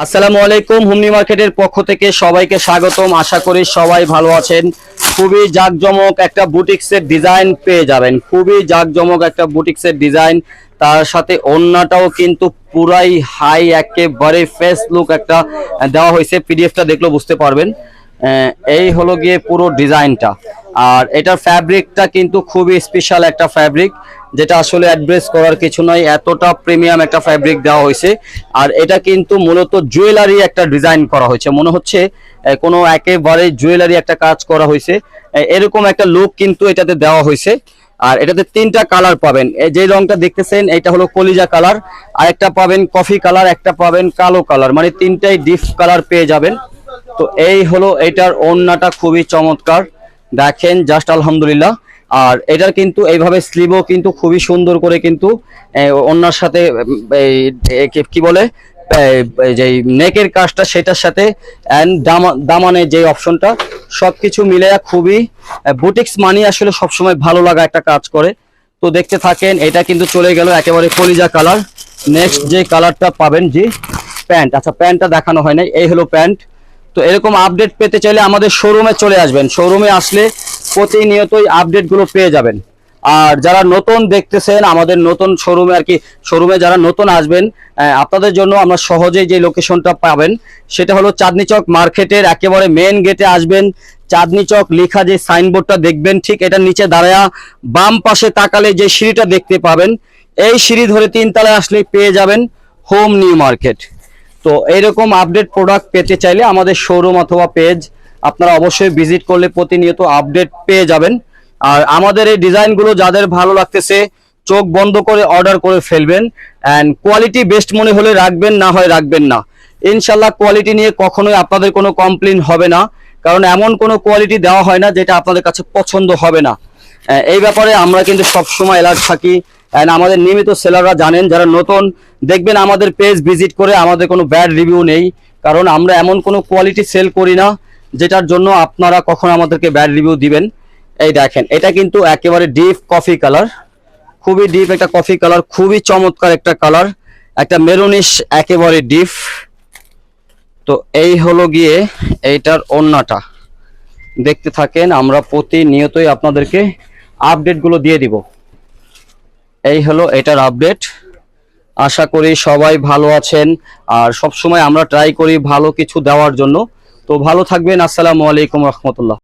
আসসালামু আলাইকুম। হুমনি মার্কেটের পক্ষ থেকে সবাইকে স্বাগতম। আশা করি সবাই ভালো আছেন। খুবই জাঁকজমক একটা বুটিক্সের ডিজাইন পেয়ে যাবেন, খুবই জাঁকজমক একটা বুটিক্সের ডিজাইন। তার সাথে ওড়নাটাও কিন্তু পুরাই হাই, একেবারে ফেস লুক একটা দেওয়া হয়েছে। পিডিএফটা দেখলেও বুঝতে পারবেন। এই হলো গিয়ে পুরো ডিজাইনটা। আর এটার ফ্যাব্রিকটা কিন্তু খুবই স্পেশাল একটা ফ্যাব্রিক, যেটা আসলে অ্যাড্রেস করার কিছু নয়, এতটা প্রিমিয়াম একটা ফ্যাব্রিক দেওয়া হয়েছে। আর এটা কিন্তু মূলত জুয়েলারি একটা ডিজাইন করা হয়েছে, মনে হচ্ছে কোনো একেবারে জুয়েলারি একটা কাজ করা হয়েছে, এরকম একটা লুক কিন্তু এটাতে দেওয়া হয়েছে। আর এটাতে তিনটা কালার পাবেন। এই যে রংটা দেখতেছেন এটা হলো কলিজা কালার, আর একটা পাবেন কফি কালার, একটা পাবেন কালো কালার, মানে তিনটাই ডিপ কালার পেয়ে যাবেন। তো এই হলো এটার ওড়নাটা, খুবই চমৎকার দেখেন, জাস্ট আলহামদুলিল্লাহ। আর এটার কিন্তু এইভাবে স্লিভও কিন্তু খুবই সুন্দর করে কিন্তু ওড়নার সাথে কি বলে যে নেকের কাজটা সেটার সাথে এন্ড দামানে যে অপশনটা, সবকিছু মিলে খুবই বুটিক্স মানি আসলে সবসময় ভালো লাগা একটা কাজ করে। তো দেখতে থাকেন, এটা কিন্তু চলে গেল একেবারে কলিজা কালার। নেক্সট যে কালারটা পাবেন জি প্যান্ট, আচ্ছা প্যান্টটা দেখানো হয় নাই, এই হলো প্যান্ট। তো এরকম আপডেট পেতে চাইলে আমাদের শোরুমে চলে আসবেন, শোরুমে আসলে প্রতিনিয়তই আপডেটগুলো পেয়ে যাবেন। আর যারা নতুন দেখতেছেন আমাদের নতুন শোরুমে, আর কি শোরুমে যারা নতুন আসবেন, আপনাদের জন্য আমরা সহজেই যে লোকেশনটা পাবেন সেটা হলো চাঁদনী চক মার্কেটের একেবারে মেন গেটে আসবেন। চাঁদনী চক লেখা যে সাইনবোর্ডটা দেখবেন, ঠিক এটা নিচে দাঁড়ায়া বাম পাশে তাকালে যে সিঁড়িটা দেখতে পাবেন, এই সিঁড়ি ধরে 3 তলায় আসলে পেয়ে যাবেন হোম নিউ মার্কেট। তো এইরকম আপডেট প্রোডাক্ট পেতে চাইলে আমাদের শোরুম অথবা পেজ আপনারা অবশ্যই ভিজিট করলে প্রতিনিয়ত আপডেট পেয়ে যাবেন। আর আমাদের এই ডিজাইনগুলো যাদের ভালো লাগতেছে চোখ বন্ধ করে অর্ডার করে ফেলবেন। অ্যান্ড কোয়ালিটি বেস্ট মনে হলে রাখবেন, না হয় রাখবেন না। ইনশাল্লাহ কোয়ালিটি নিয়ে কখনোই আপনাদের কোনো কমপ্লেন হবে না, কারণ এমন কোনো কোয়ালিটি দেওয়া হয় না যেটা আপনাদের কাছে পছন্দ হবে না। এই ব্যাপারে আমরা কিন্তু সবসময় অ্যালার্ট থাকি। অ্যান্ড আমাদের নিয়মিত সেলাররা জানেন, যারা নতুন দেখবেন আমাদের পেজ ভিজিট করে আমাদের কোনো ব্যাড রিভিউ নেই, কারণ আমরা এমন কোনো কোয়ালিটি সেল করি না যেটার জন্য আপনারা কখনো আমাদেরকে ব্যাড রিভিউ দিবেন। এই দেখেন, এটা কিন্তু একেবারে ডিপ কফি কালার, খুবই ডিপ একটা কফি কালার, খুবই চমৎকার একটা কালার, একটা মেরুনিশ একেবারে ডিপ। তো এই হলো গিয়ে এইটার ওড়নাটা, দেখতে থাকেন, আমরা প্রতিনিয়তই আপনাদেরকে আপডেটগুলো দিয়ে দিব। এই হলো এটার আপডেট। আশা করি সবাই ভালো আছেন, আর সব সময় আমরা ট্রাই করি ভালো কিছু দেওয়ার জন্য। তো ভালো থাকবেন। আসসালামু আলাইকুম রহমতুল্লাহ।